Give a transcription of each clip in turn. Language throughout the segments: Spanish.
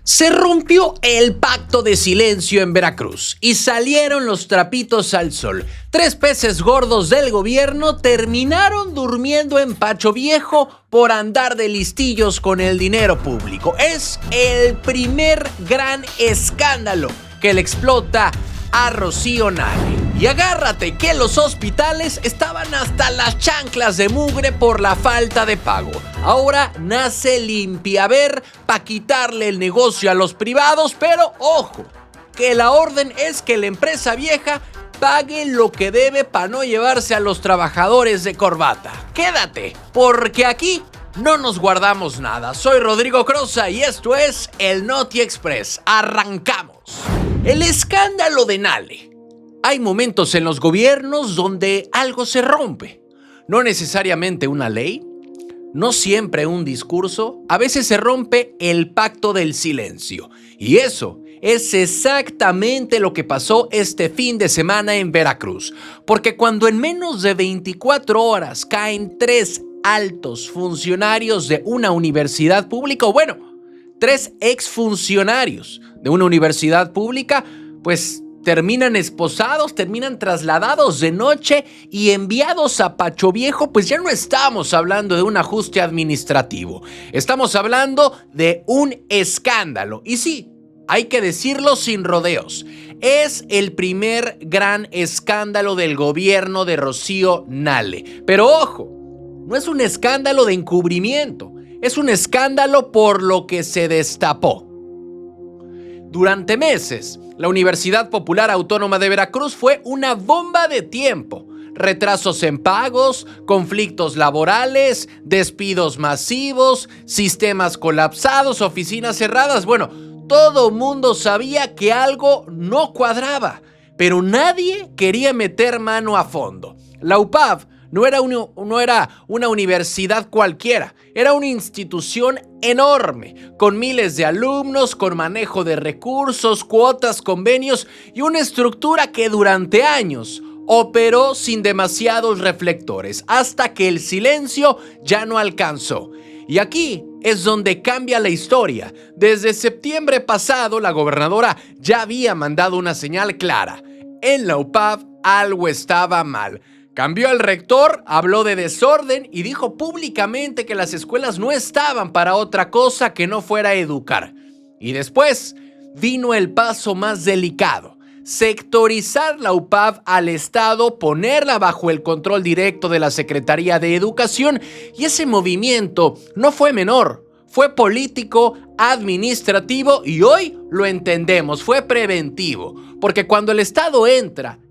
Se rompió el pacto de silencio en Veracruz y salieron los trapitos al sol. 3 peces gordos del gobierno terminaron durmiendo en Pacho Viejo por andar de listillos con el dinero público. Es el primer gran escándalo que le explota a Rocío Nale. Y agárrate que los hospitales estaban hasta las chanclas de mugre por la falta de pago. Ahora nace Limpiaver para quitarle el negocio a los privados, pero ojo, que la orden es que la empresa vieja pague lo que debe para no llevarse a los trabajadores de corbata. Quédate, porque aquí no nos guardamos nada. Soy Rodrigo Croza y esto es el Noti Express. Arrancamos. El escándalo de Nale. Hay momentos en los gobiernos donde algo se rompe. No necesariamente una ley, no siempre un discurso, a veces se rompe el pacto del silencio. Y eso es exactamente lo que pasó este fin de semana en Veracruz. Porque cuando en menos de 24 horas caen 3 altos funcionarios de una universidad pública, o bueno, 3 exfuncionarios de una universidad pública, pues terminan esposados, terminan trasladados de noche y enviados a Pacho Viejo, pues ya no estamos hablando de un ajuste administrativo. Estamos hablando de un escándalo. Y sí, hay que decirlo sin rodeos. Es el primer gran escándalo del gobierno de Rocío Nale. Pero ojo, no es un escándalo de encubrimiento. Es un escándalo por lo que se destapó. Durante meses, la Universidad Popular Autónoma de Veracruz fue una bomba de tiempo. Retrasos en pagos, conflictos laborales, despidos masivos, sistemas colapsados, oficinas cerradas. Bueno, todo mundo sabía que algo no cuadraba, pero nadie quería meter mano a fondo. La UPAV no era una universidad cualquiera, era una institución enorme, con miles de alumnos, con manejo de recursos, cuotas, convenios y una estructura que durante años operó sin demasiados reflectores, hasta que el silencio ya no alcanzó. Y aquí es donde cambia la historia. Desde septiembre pasado, la gobernadora ya había mandado una señal clara. En la UPAV algo estaba mal. Cambió el rector, habló de desorden y dijo públicamente que las escuelas no estaban para otra cosa que no fuera educar. Y después vino el paso más delicado: sectorizar la UPAV al Estado, ponerla bajo el control directo de la Secretaría de Educación. Y ese movimiento no fue menor, fue político, administrativo y hoy lo entendemos, fue preventivo. Porque cuando el Estado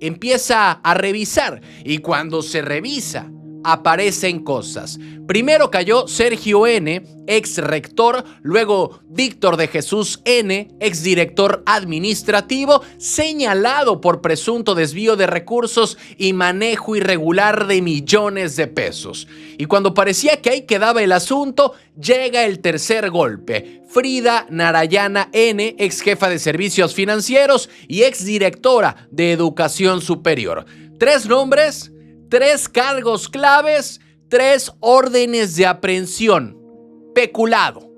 empieza a revisar y cuando se revisa aparecen cosas. Primero cayó Sergio N., ex rector, luego Víctor de Jesús N., ex director administrativo, señalado por presunto desvío de recursos y manejo irregular de millones de pesos. Y cuando parecía que ahí quedaba el asunto, llega el tercer golpe. Frida Narayana N., ex jefa de servicios financieros y ex directora de educación superior. 3 nombres, 3 cargos claves, 3 órdenes de aprehensión: peculado,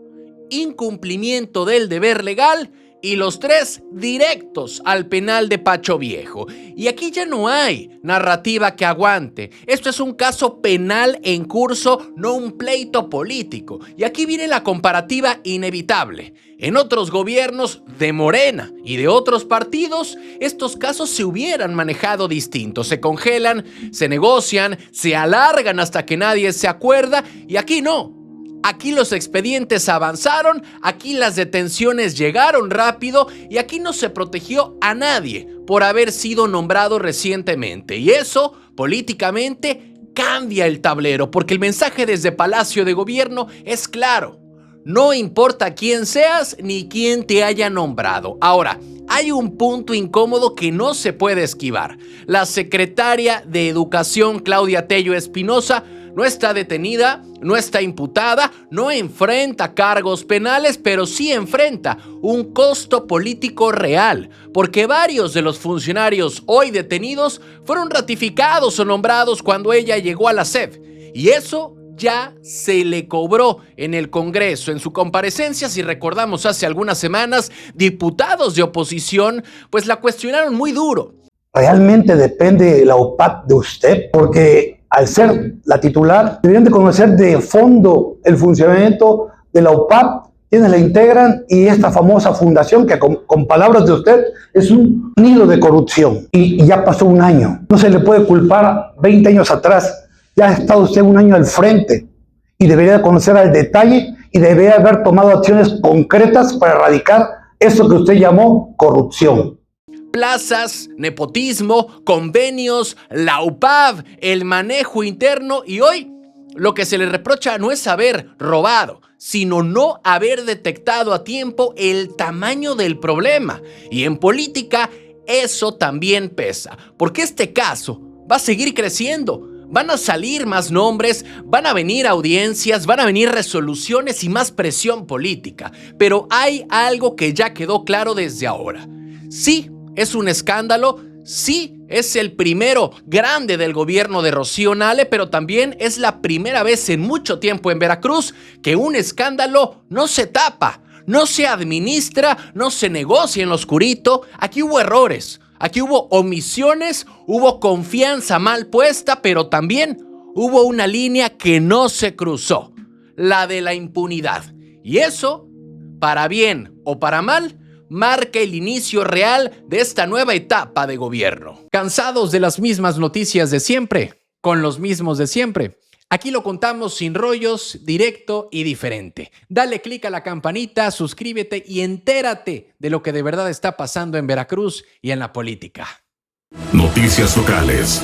incumplimiento del deber legal y los 3 directos al penal de Pacho Viejo. Y aquí ya no hay narrativa que aguante. Esto es un caso penal en curso, no un pleito político. Y aquí viene la comparativa inevitable. En otros gobiernos de Morena y de otros partidos, estos casos se hubieran manejado distintos. Se congelan, se negocian, se alargan hasta que nadie se acuerda. Y aquí no. Aquí los expedientes avanzaron, aquí las detenciones llegaron rápido y aquí no se protegió a nadie por haber sido nombrado recientemente. Y eso, políticamente, cambia el tablero, porque el mensaje desde Palacio de Gobierno es claro: no importa quién seas ni quién te haya nombrado. Ahora, hay un punto incómodo que no se puede esquivar. La secretaria de Educación, Claudia Tello Espinosa, no está detenida, no está imputada, no enfrenta cargos penales, pero sí enfrenta un costo político real, porque varios de los funcionarios hoy detenidos fueron ratificados o nombrados cuando ella llegó a la SEP. Y eso ya se le cobró en el Congreso. En su comparecencia, si recordamos hace algunas semanas, diputados de oposición pues la cuestionaron muy duro. Realmente depende la OPAP de usted, porque al ser la titular, deberían de conocer de fondo el funcionamiento de la OPAP, quienes la integran y esta famosa fundación que con palabras de usted es un nido de corrupción. Y ya pasó un año. No se le puede culpar 20 años atrás. Ya ha estado usted un año al frente y debería conocer al detalle y debería haber tomado acciones concretas para erradicar eso que usted llamó corrupción. Plazas, nepotismo, convenios, la UPAV, el manejo interno y hoy lo que se le reprocha no es haber robado, sino no haber detectado a tiempo el tamaño del problema. Y en política eso también pesa, porque este caso va a seguir creciendo. Van a salir más nombres, van a venir audiencias, van a venir resoluciones y más presión política. Pero hay algo que ya quedó claro desde ahora. Sí, es un escándalo, sí, es el primero grande del gobierno de Rocío Nale, pero también es la primera vez en mucho tiempo en Veracruz que un escándalo no se tapa, no se administra, no se negocia en lo oscurito. Aquí hubo errores, aquí hubo omisiones, hubo confianza mal puesta, pero también hubo una línea que no se cruzó, la de la impunidad. Y eso, para bien o para mal, marca el inicio real de esta nueva etapa de gobierno. ¿Cansados de las mismas noticias de siempre? Con los mismos de siempre. Aquí lo contamos sin rollos, directo y diferente. Dale click a la campanita, suscríbete y entérate de lo que de verdad está pasando en Veracruz y en la política. Noticias locales.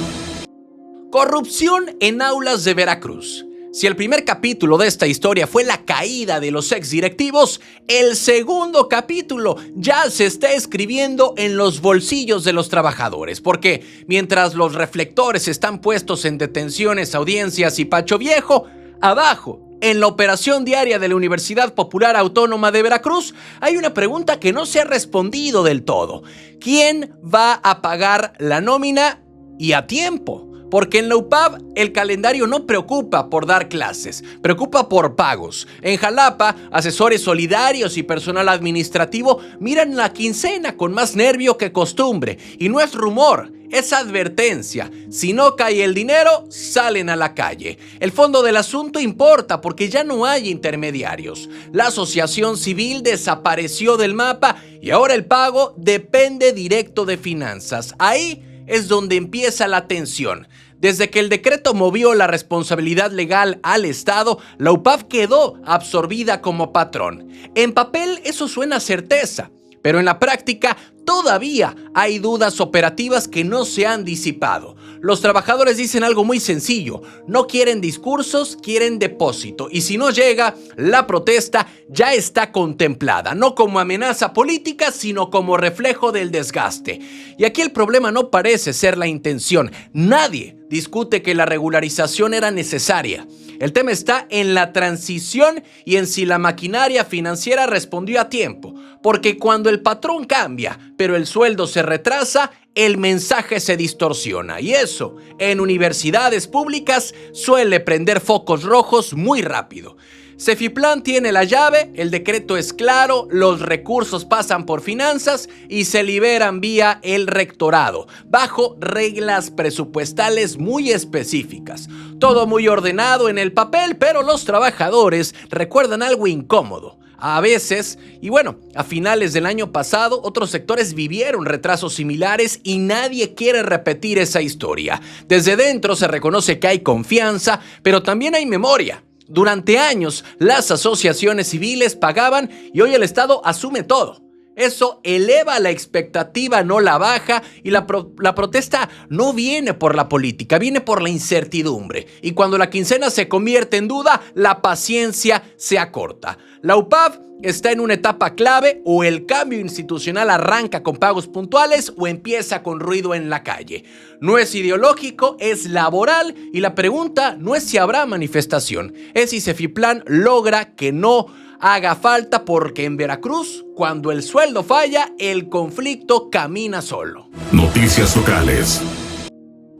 Corrupción en aulas de Veracruz. Si el primer capítulo de esta historia fue la caída de los exdirectivos, el segundo capítulo ya se está escribiendo en los bolsillos de los trabajadores, porque mientras los reflectores están puestos en detenciones, audiencias y Pacho Viejo, abajo, en la operación diaria de la Universidad Popular Autónoma de Veracruz, hay una pregunta que no se ha respondido del todo. ¿Quién va a pagar la nómina y a tiempo? Porque en la UPAV el calendario no preocupa por dar clases, preocupa por pagos. En Jalapa, asesores solidarios y personal administrativo miran la quincena con más nervio que costumbre. Y no es rumor, es advertencia. Si no cae el dinero, salen a la calle. El fondo del asunto importa porque ya no hay intermediarios. La asociación civil desapareció del mapa y ahora el pago depende directo de finanzas. Ahí es donde empieza la tensión. Desde que el decreto movió la responsabilidad legal al Estado, la UPAV quedó absorbida como patrón. En papel eso suena a certeza, pero en la práctica todavía hay dudas operativas que no se han disipado. Los trabajadores dicen algo muy sencillo: no quieren discursos, quieren depósito. Y si no llega, la protesta ya está contemplada, no como amenaza política, sino como reflejo del desgaste. Y aquí el problema no parece ser la intención. Nadie discute que la regularización era necesaria. El tema está en la transición y en si la maquinaria financiera respondió a tiempo. Porque cuando el patrón cambia, pero el sueldo se retrasa, el mensaje se distorsiona. Y eso, en universidades públicas, suele prender focos rojos muy rápido. Cefiplan tiene la llave, el decreto es claro, los recursos pasan por finanzas y se liberan vía el rectorado, bajo reglas presupuestales muy específicas. Todo muy ordenado en el papel, pero los trabajadores recuerdan algo incómodo. A veces, y bueno, a finales del año pasado, otros sectores vivieron retrasos similares y nadie quiere repetir esa historia. Desde dentro se reconoce que hay confianza, pero también hay memoria. Durante años, las asociaciones civiles pagaban y hoy el Estado asume todo. Eso eleva la expectativa, no la baja, y la protesta no viene por la política, viene por la incertidumbre. Y cuando la quincena se convierte en duda, la paciencia se acorta. La UPAV está en una etapa clave: o el cambio institucional arranca con pagos puntuales o empieza con ruido en la calle. No es ideológico, es laboral, y la pregunta no es si habrá manifestación, es si Cefiplan logra que no haga falta, porque en Veracruz, cuando el sueldo falla, el conflicto camina solo. Noticias locales.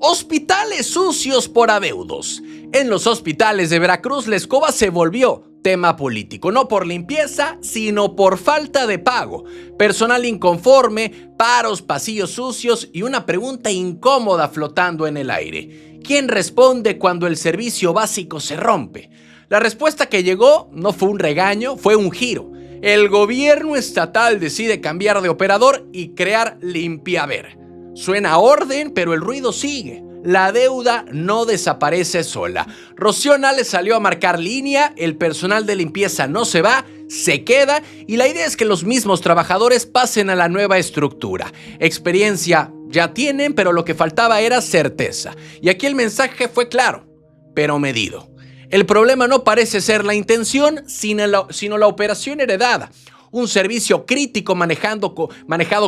Hospitales sucios por adeudos. En los hospitales de Veracruz, la escoba se volvió tema político, no por limpieza, sino por falta de pago. Personal inconforme, paros, pasillos sucios y una pregunta incómoda flotando en el aire. ¿Quién responde cuando el servicio básico se rompe? La respuesta que llegó no fue un regaño, fue un giro. El gobierno estatal decide cambiar de operador y crear Limpiaver. Suena a orden, pero el ruido sigue. La deuda no desaparece sola. Rocío Nale salió a marcar línea, el personal de limpieza no se va, se queda y la idea es que los mismos trabajadores pasen a la nueva estructura. Experiencia ya tienen, pero lo que faltaba era certeza. Y aquí el mensaje fue claro, pero medido. El problema no parece ser la intención, sino la operación heredada. Un servicio crítico manejado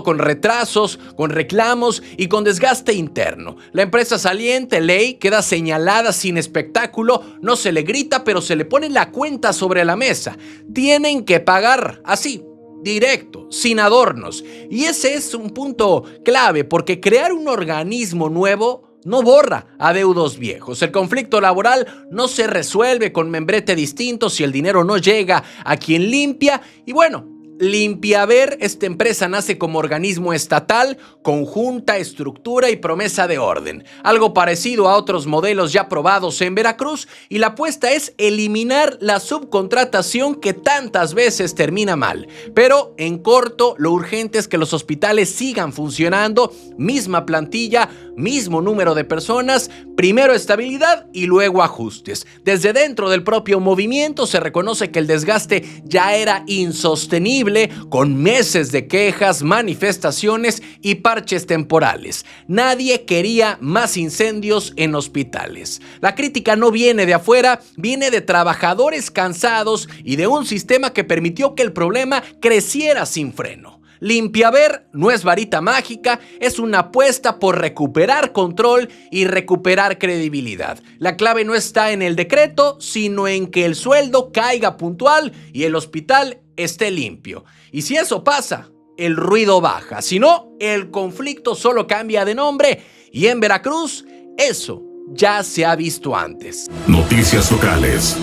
con retrasos, con reclamos y con desgaste interno. La empresa saliente, Ley, queda señalada sin espectáculo, no se le grita, pero se le pone la cuenta sobre la mesa. Tienen que pagar así, directo, sin adornos. Y ese es un punto clave, porque crear un organismo nuevo no borra adeudos viejos. El conflicto laboral no se resuelve con membrete distinto si el dinero no llega a quien limpia. Y bueno, Limpiaver, esta empresa nace como organismo estatal, conjunta, estructura y promesa de orden. Algo parecido a otros modelos ya probados en Veracruz, y la apuesta es eliminar la subcontratación que tantas veces termina mal. Pero en corto, lo urgente es que los hospitales sigan funcionando, misma plantilla, mismo número de personas, primero estabilidad y luego ajustes. Desde dentro del propio movimiento se reconoce que el desgaste ya era insostenible, con meses de quejas, manifestaciones y parches temporales. Nadie quería más incendios en hospitales. La crítica no viene de afuera, viene de trabajadores cansados y de un sistema que permitió que el problema creciera sin freno. Limpiaver no es varita mágica, es una apuesta por recuperar control y recuperar credibilidad. La clave no está en el decreto, sino en que el sueldo caiga puntual y el hospital esté limpio. Y si eso pasa, el ruido baja. Si no, el conflicto solo cambia de nombre. Y en Veracruz, eso ya se ha visto antes. Noticias locales.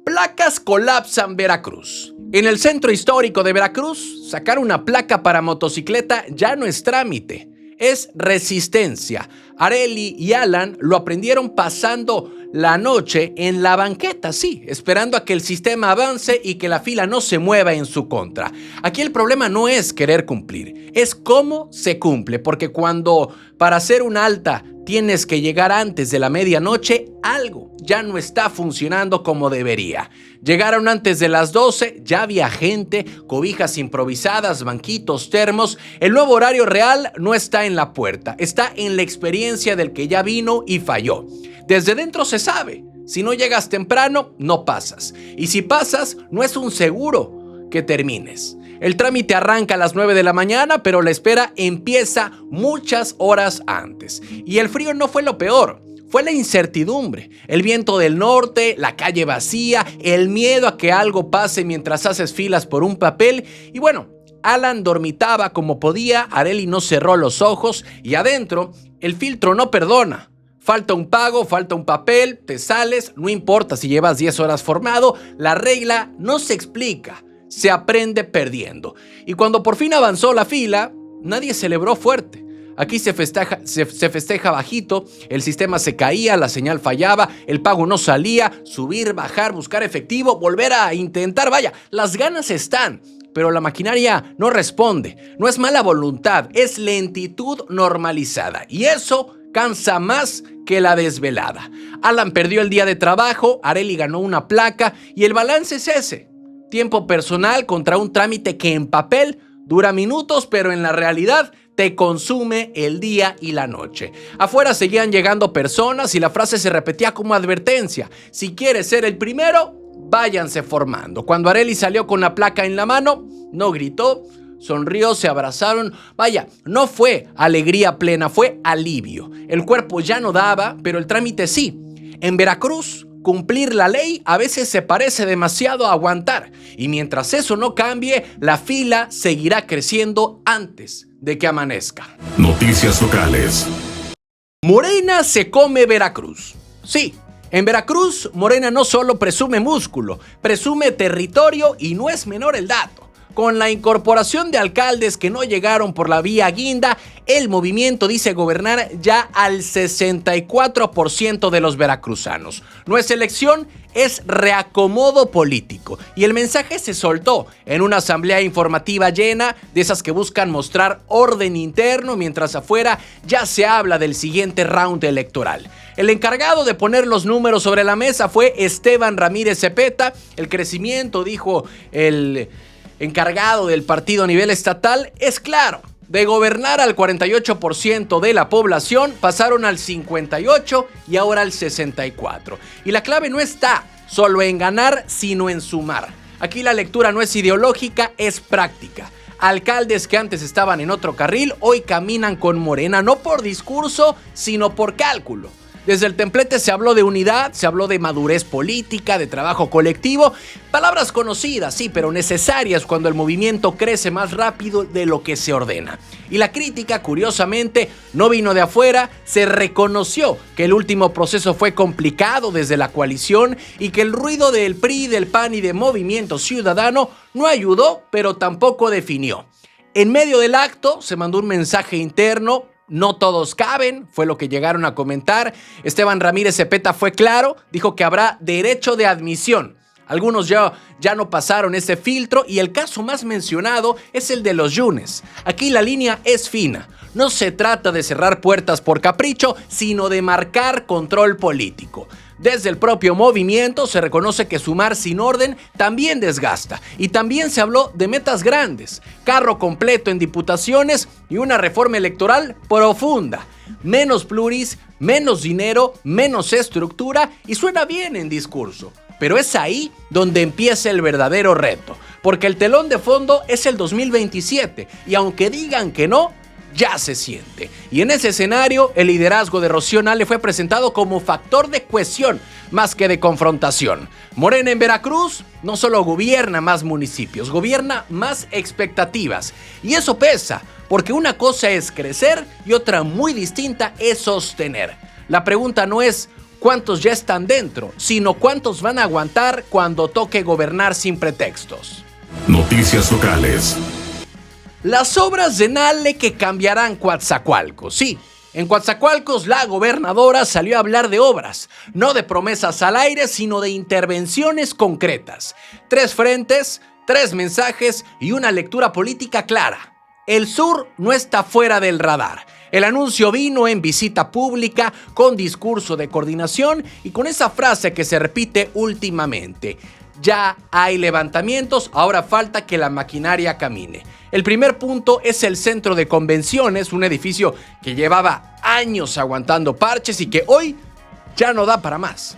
Placas colapsan Veracruz. En el centro histórico de Veracruz, sacar una placa para motocicleta ya no es trámite, es resistencia. Areli y Alan lo aprendieron pasando la noche en la banqueta, sí, esperando a que el sistema avance y que la fila no se mueva en su contra. Aquí el problema no es querer cumplir, es cómo se cumple, porque cuando para hacer una alta tienes que llegar antes de la medianoche, algo ya no está funcionando como debería. Llegaron antes de las 12, ya había gente, cobijas improvisadas, banquitos, termos. El nuevo horario real no está en la puerta, está en la experiencia del que ya vino y falló. Desde dentro se sabe, si no llegas temprano, no pasas. Y si pasas, no es un seguro que termines. El trámite arranca a las 9 de la mañana, pero la espera empieza muchas horas antes. Y el frío no fue lo peor, fue la incertidumbre. El viento del norte, la calle vacía, el miedo a que algo pase mientras haces filas por un papel. Y bueno, Alan dormitaba como podía, Areli no cerró los ojos y adentro el filtro no perdona. Falta un pago, falta un papel, te sales, no importa si llevas 10 horas formado, la regla no se explica. Se aprende perdiendo. Y cuando por fin avanzó la fila, nadie celebró fuerte. Aquí se festeja bajito, el sistema se caía, la señal fallaba, el pago no salía, subir, bajar, buscar efectivo, volver a intentar, vaya, las ganas están, pero la maquinaria no responde. No es mala voluntad, es lentitud normalizada. Y eso cansa más que la desvelada. Alan perdió el día de trabajo, Areli ganó una placa y el balance es ese. Tiempo personal contra un trámite que en papel dura minutos, pero en la realidad te consume el día y la noche. Afuera seguían llegando personas y la frase se repetía como advertencia. Si quieres ser el primero, váyanse formando. Cuando Areli salió con la placa en la mano, no gritó, sonrió, se abrazaron. Vaya, no fue alegría plena, fue alivio. El cuerpo ya no daba, pero el trámite sí. En Veracruz, cumplir la ley a veces se parece demasiado a aguantar, y mientras eso no cambie, la fila seguirá creciendo antes de que amanezca. Noticias locales. Morena se come Veracruz. Sí, en Veracruz, Morena no solo presume músculo, presume territorio y no es menor el dato. Con la incorporación de alcaldes que no llegaron por la vía guinda, el movimiento dice gobernar ya al 64% de los veracruzanos. No es elección, es reacomodo político. Y el mensaje se soltó en una asamblea informativa llena de esas que buscan mostrar orden interno, mientras afuera ya se habla del siguiente round electoral. El encargado de poner los números sobre la mesa fue Esteban Ramírez Zepeta. El crecimiento, dijo el encargado del partido a nivel estatal, es claro. De gobernar al 48% de la población, pasaron al 58% y ahora al 64%. Y la clave no está solo en ganar, sino en sumar. Aquí la lectura no es ideológica, es práctica. Alcaldes que antes estaban en otro carril, hoy caminan con Morena, no por discurso, sino por cálculo. Desde el templete se habló de unidad, se habló de madurez política, de trabajo colectivo. Palabras conocidas, sí, pero necesarias cuando el movimiento crece más rápido de lo que se ordena. Y la crítica, curiosamente, no vino de afuera. Se reconoció que el último proceso fue complicado desde la coalición y que el ruido del PRI, del PAN y de Movimiento Ciudadano no ayudó, pero tampoco definió. En medio del acto se mandó un mensaje interno. No todos caben, fue lo que llegaron a comentar. Esteban Ramírez Zepeta fue claro, dijo que habrá derecho de admisión. Algunos ya no pasaron ese filtro y el caso más mencionado es el de los Yunes. Aquí la línea es fina. No se trata de cerrar puertas por capricho, sino de marcar control político. Desde el propio movimiento se reconoce que sumar sin orden también desgasta. Y también se habló de metas grandes, carro completo en diputaciones y una reforma electoral profunda. Menos pluris, menos dinero, menos estructura y suena bien en discurso. Pero es ahí donde empieza el verdadero reto, porque el telón de fondo es el 2027 y aunque digan que no, ya se siente. Y en ese escenario, el liderazgo de Rocío Nale fue presentado como factor de cohesión más que de confrontación. Morena en Veracruz no solo gobierna más municipios, gobierna más expectativas. Y eso pesa, porque una cosa es crecer y otra muy distinta es sostener. La pregunta no es cuántos ya están dentro, sino cuántos van a aguantar cuando toque gobernar sin pretextos. Noticias locales. Las obras de Nale que cambiarán Coatzacoalcos. Sí, en Coatzacoalcos la gobernadora salió a hablar de obras, no de promesas al aire, sino de intervenciones concretas. 3 frentes, 3 mensajes y una lectura política clara. El sur no está fuera del radar. El anuncio vino en visita pública, con discurso de coordinación y con esa frase que se repite últimamente. Ya hay levantamientos, ahora falta que la maquinaria camine. El primer punto es el centro de convenciones, un edificio que llevaba años aguantando parches y que hoy ya no da para más.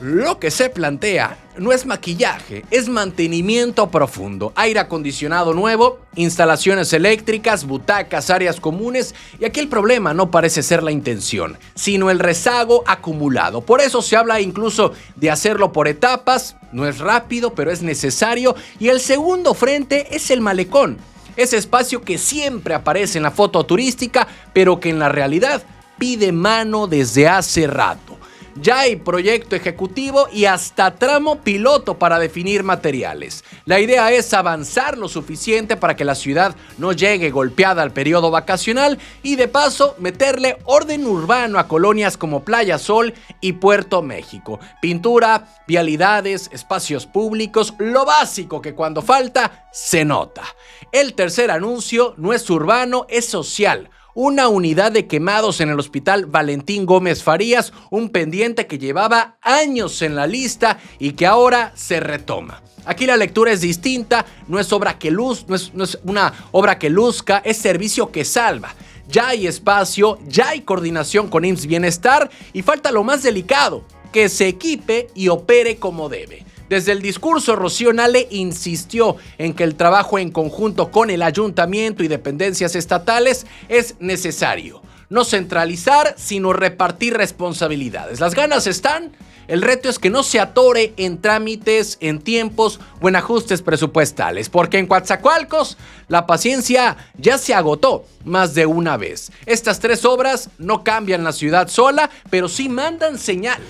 Lo que se plantea no es maquillaje, es mantenimiento profundo, aire acondicionado nuevo, instalaciones eléctricas, butacas, áreas comunes, y aquí el problema no parece ser la intención, sino el rezago acumulado. Por eso se habla incluso de hacerlo por etapas, no es rápido, pero es necesario, y el segundo frente es el malecón, ese espacio que siempre aparece en la foto turística, pero que en la realidad pide mano desde hace rato. Ya hay proyecto ejecutivo y hasta tramo piloto para definir materiales. La idea es avanzar lo suficiente para que la ciudad no llegue golpeada al periodo vacacional y de paso meterle orden urbano a colonias como Playa Sol y Puerto México. Pintura, vialidades, espacios públicos, lo básico que cuando falta se nota. El tercer anuncio no es urbano, es social. Una unidad de quemados en el Hospital Valentín Gómez Farías, un pendiente que llevaba años en la lista y que ahora se retoma. Aquí la lectura es distinta, no es una obra que luzca, es servicio que salva. Ya hay espacio, ya hay coordinación con IMSS Bienestar y falta lo más delicado, que se equipe y opere como debe. Desde el discurso, Rocío Nale insistió en que el trabajo en conjunto con el ayuntamiento y dependencias estatales es necesario. No centralizar, sino repartir responsabilidades. Las ganas están. El reto es que no se atore en trámites, en tiempos o en ajustes presupuestales, porque en Coatzacoalcos la paciencia ya se agotó más de una vez. Estas 3 obras no cambian la ciudad sola, pero sí mandan señal.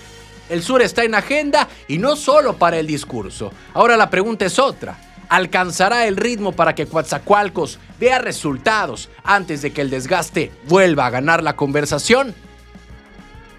El sur está en agenda y no solo para el discurso. Ahora la pregunta es otra. ¿Alcanzará el ritmo para que Coatzacoalcos vea resultados antes de que el desgaste vuelva a ganar la conversación?